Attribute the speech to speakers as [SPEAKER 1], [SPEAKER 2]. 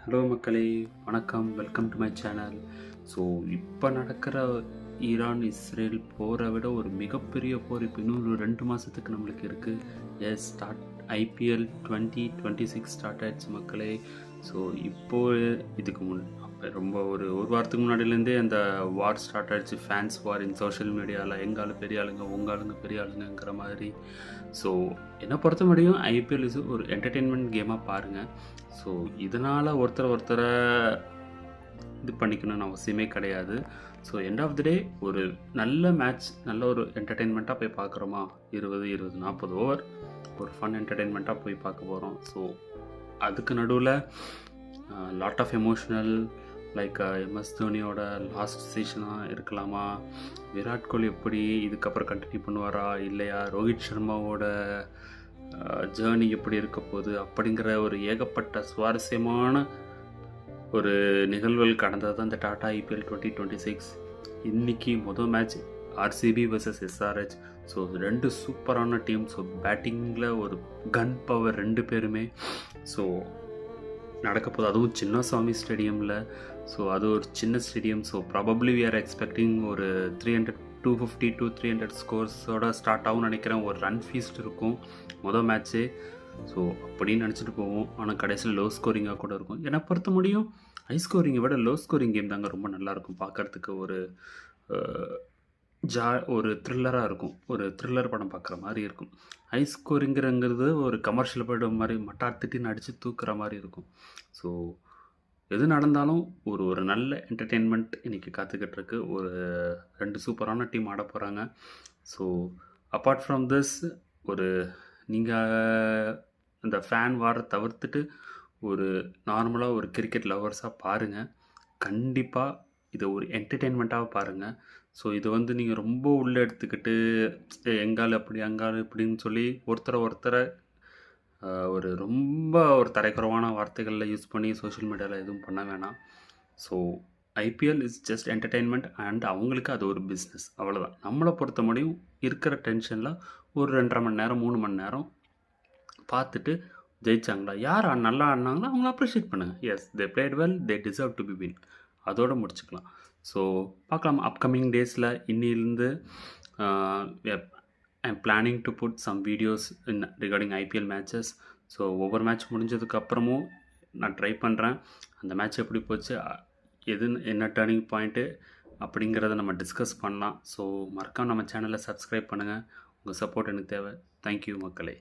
[SPEAKER 1] Hello மக்களே, வணக்கம். Welcome to my channel. So இப்போ நடக்கிற ஈரான் இஸ்ரேல் போரை விட ஒரு மிகப்பெரிய போர் இப்போ இன்னொரு 2 மாதத்துக்கு நம்மளுக்கு இருக்குது. ஸ்டார்ட் ஐபிஎல் 2026 ஸ்டார்ட் ஆகிடுச்சு மக்களே. ஸோ இப்போது இதுக்கு அப்போ ரொம்ப ஒரு வாரத்துக்கு முன்னாடியிலேருந்தே அந்த வார் ஸ்டார்ட் ஆகிடுச்சு. ஃபேன்ஸ் வார் இன் சோஷியல் மீடியாவில் எங்காலும் பெரிய ஆளுங்க, உங்கள் ஆளுங்க பெரிய ஆளுங்கிற மாதிரி. ஸோ என்னை பொறுத்த முடியும் ஐபிஎல் இஸ் ஒரு என்டர்டெயின்மெண்ட் கேமாக பாருங்கள். ஸோ இதனால் ஒருத்தரை இது பண்ணிக்கணும்னு அவசியமே கிடையாது. ஸோ எண்ட் ஆஃப் த டே ஒரு நல்ல மேட்ச், நல்ல ஒரு என்டர்டெயின்மெண்ட்டாக போய் பார்க்குறோமா, 20-40 ஓவர் ஒரு ஃபன் என்டர்டெயின்மெண்ட்டாக போய் பார்க்க போகிறோம். ஸோ அதுக்கு நடுவில் lot of emotional like MS தோனியோட லாஸ்ட் சீசனாக இருக்கலாமா, விராட் கோலி எப்படி இதுக்கப்புறம் கண்டினியூ பண்ணுவாரா இல்லையா, ரோஹித் சர்மாவோட ஜேர்னி எப்படி இருக்க போகுது அப்படிங்கிற ஒரு ஏகப்பட்ட சுவாரஸ்யமான ஒரு நிகழ்வுகள் கடந்தது தான் இந்த டாடா ஐபிஎல் 2026. இன்றைக்கி மொதல் match RCB vs SRH. So 2 சூப்பரான டீம். ஸோ பேட்டிங்கில் ஒரு கன் பவர் 2 பேருமே. ஸோ நடக்க போகுது, அதுவும் சின்னசாமி ஸ்டேடியமில். ஸோ அது ஒரு சின்ன stadium. So probably we are expecting ஒரு 250 to 300 ஸ்கோர்ஸோட ஸ்டார்ட் ஆகும்னு நினைக்கிறேன். ஒரு ரன் ஃபீஸ்ட் இருக்கும் மொதல் மேட்ச்சு. ஸோ அப்படின்னு நினச்சிட்டு போவோம். ஆனால் கடைசியில் லோ ஸ்கோரிங்காக கூட இருக்கும். என்னை பொறுத்த முடியும் ஹை ஸ்கோரிங்கை விட லோ ஸ்கோரிங் கேம் தாங்க ரொம்ப நல்லாயிருக்கும் பார்க்குறதுக்கு. ஒரு த்ரில்லராக இருக்கும், ஒரு த்ரில்லர் படம் பார்க்குற மாதிரி இருக்கும். ஹை ஸ்கோரிங்கிறது ஒரு கமர்ஷியல் படம் மாதிரி மட்டாத்திட்டின்னு அடித்து தூக்குற மாதிரி இருக்கும். ஸோ எது நடந்தாலும் ஒரு நல்ல என்டர்டெயின்மெண்ட் இன்றைக்கி காத்துக்கிட்டு இருக்கு. ஒரு 2 சூப்பரான டீம் ஆட போகிறாங்க. ஸோ அப்பார்ட் ஃப்ரம் திஸ் நீங்கள் இந்த ஃபேன் வாரை தவிர்த்துட்டு ஒரு நார்மலாக ஒரு கிரிக்கெட் லவர்ஸாக பாருங்கள். கண்டிப்பாக இதை ஒரு என்டர்டெயின்மெண்ட்டாக பாருங்கள். ஸோ இது நீங்கள் ரொம்ப உள்ளே எடுத்துக்கிட்டு எங்கால் அப்படி அங்கால் இப்படின்னு சொல்லி ஒருத்தரை ரொம்ப ஒரு தரைக்குறவான வார்த்தைகளில் யூஸ் பண்ணி சோஷியல் மீடியாவில் எதுவும் பண்ண வேணாம். So IPL is just entertainment and அவங்களுக்கு அது ஒரு பிஸ்னஸ், அவ்வளோதான். நம்மளை பொறுத்த முடியும் இருக்கிற டென்ஷனில் ஒரு 2.5 மணி நேரம் 3 மணி நேரம் பார்த்துட்டு ஜெயிச்சாங்களா, யார் நல்லா ஆடினாங்களோ அவங்கள அப்ரிஷியேட் பண்ணுங்கள். Yes, they played well, they deserve to be win. அதோடு முடிச்சுக்கலாம். ஸோ பார்க்கலாம் அப்கமிங் டேஸில். இன்னிலேருந்து I am planning to put some videos in regarding IPL matches. So ஒவ்வொரு மேட்ச் முடிஞ்சதுக்கப்புறமும் நான் ட்ரை பண்ணுறேன் அந்த மேட்ச் எப்படி போச்சு, என்ன டர்னிங் பாயிண்ட்டு அப்படிங்கிறத நம்ம டிஸ்கஸ் பண்ணலாம். ஸோ மறக்காம நம்ம சேனலை சப்ஸ்கிரைப் பண்ணுங்கள். உங்கள் சப்போர்ட் எனக்கு தேவை. தேங்க்யூ மக்களே.